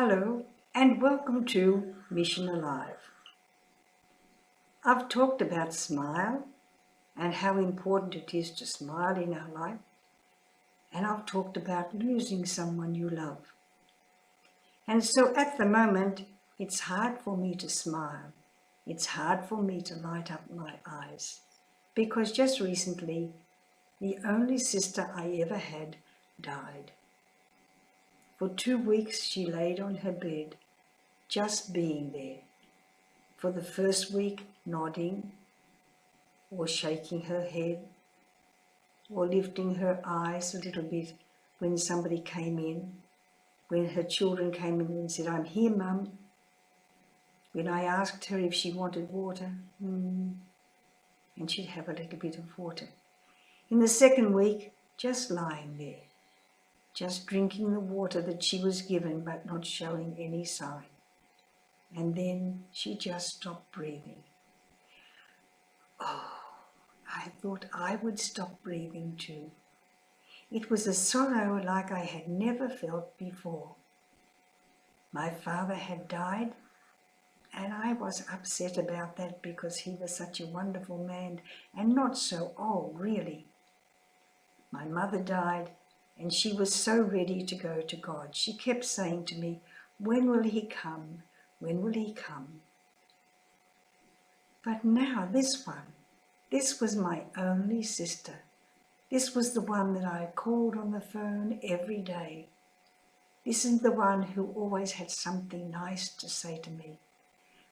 Hello and welcome to Mission Alive. I've talked about smile and how important it is to smile in our life, and I've talked about losing someone you love. And so at the moment, it's hard for me to smile. It's hard for me to light up my eyes because just recently, the only sister I ever had died. For 2 weeks, she laid on her bed, just being there. For the first week, nodding or shaking her head or lifting her eyes a little bit when somebody came in, when her children came in and said, "I'm here, Mum." When I asked her if she wanted water, and she'd have a little bit of water. In the second week, just lying there, just drinking the water that she was given but not showing any sign. And then she just stopped breathing. Oh, I thought I would stop breathing too. It was a sorrow like I had never felt before. My father had died, and I was upset about that because he was such a wonderful man and not so old, really. My mother died, and she was so ready to go to God. She kept saying to me, "When will he come? When will he come?" But now this was my only sister. This was the one that I called on the phone every day. This is the one who always had something nice to say to me.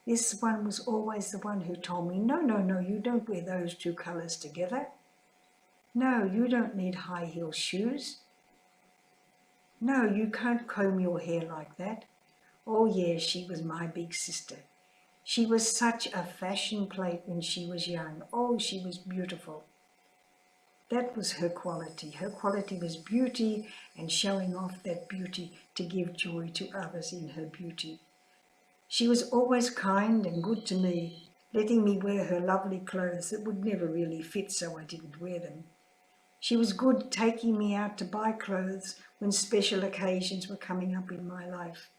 This one was always the one who told me, no, you don't wear those two colours together. No, you don't need high heel shoes. No, you can't comb your hair like that. Oh yeah, she was my big sister. She was such a fashion plate when she was young. Oh, she was beautiful. That was her quality. Her quality was beauty and showing off that beauty to give joy to others in her beauty. She was always kind and good to me, letting me wear her lovely clothes that would never really fit, so I didn't wear them. She was good taking me out to buy clothes when special occasions were coming up in my life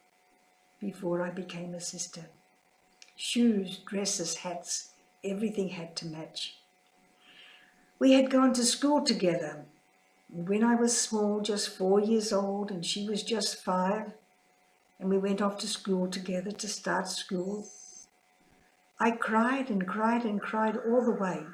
before I became a sister. Shoes, dresses, hats, everything had to match. We had gone to school together. When I was small, just 4 years old, and she was just 5, and we went off to school together to start school, I cried and cried and cried all the way.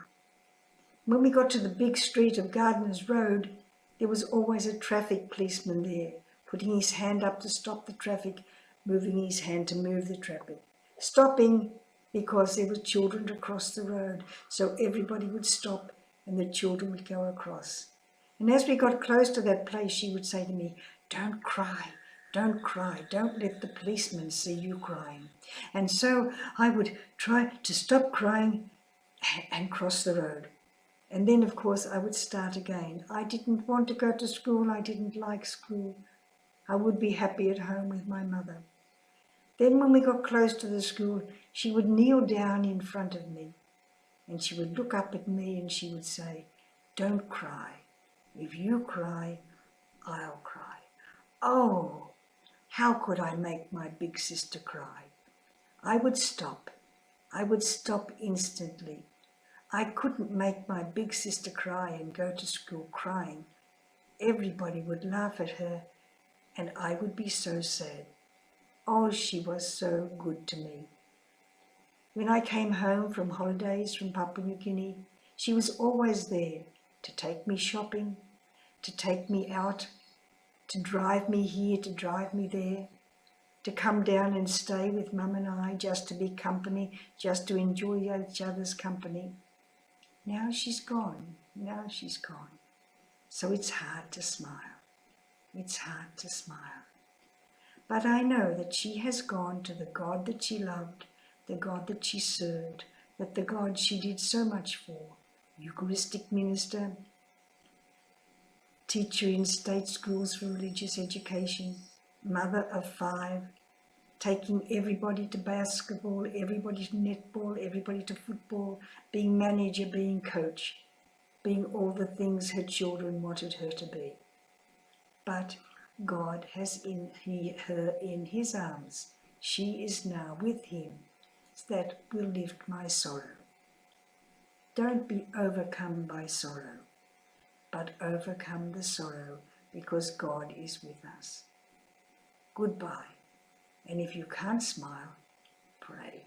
When we got to the big street of Gardeners Road, there was always a traffic policeman there, putting his hand up to stop the traffic, moving his hand to move the traffic. Stopping because there were children to cross the road, so everybody would stop and the children would go across. And as we got close to that place, she would say to me, "Don't cry, don't cry, don't let the policeman see you crying." And so I would try to stop crying and cross the road. And then, of course, I would start again. I didn't want to go to school. I didn't like school. I would be happy at home with my mother. Then when we got close to the school, she would kneel down in front of me and she would look up at me and she would say, "Don't cry. If you cry, I'll cry." Oh, how could I make my big sister cry? I would stop. I would stop instantly. I couldn't make my big sister cry and go to school crying. Everybody would laugh at her and I would be so sad. Oh, she was so good to me. When I came home from holidays from Papua New Guinea, she was always there to take me shopping, to take me out, to drive me here, to drive me there, to come down and stay with Mum and I, just to be company, just to enjoy each other's company. Now she's gone. Now she's gone. So it's hard to smile. It's hard to smile. But I know that she has gone to the God that she loved, the God that she served, that the God she did so much for. Eucharistic minister, teacher in state schools for religious education, mother of 5, taking everybody to basketball, everybody to netball, everybody to football, being manager, being coach, being all the things her children wanted her to be. But God has her in his arms. She is now with him. That will lift my sorrow. Don't be overcome by sorrow, but overcome the sorrow because God is with us. Goodbye. And if you can't smile, pray.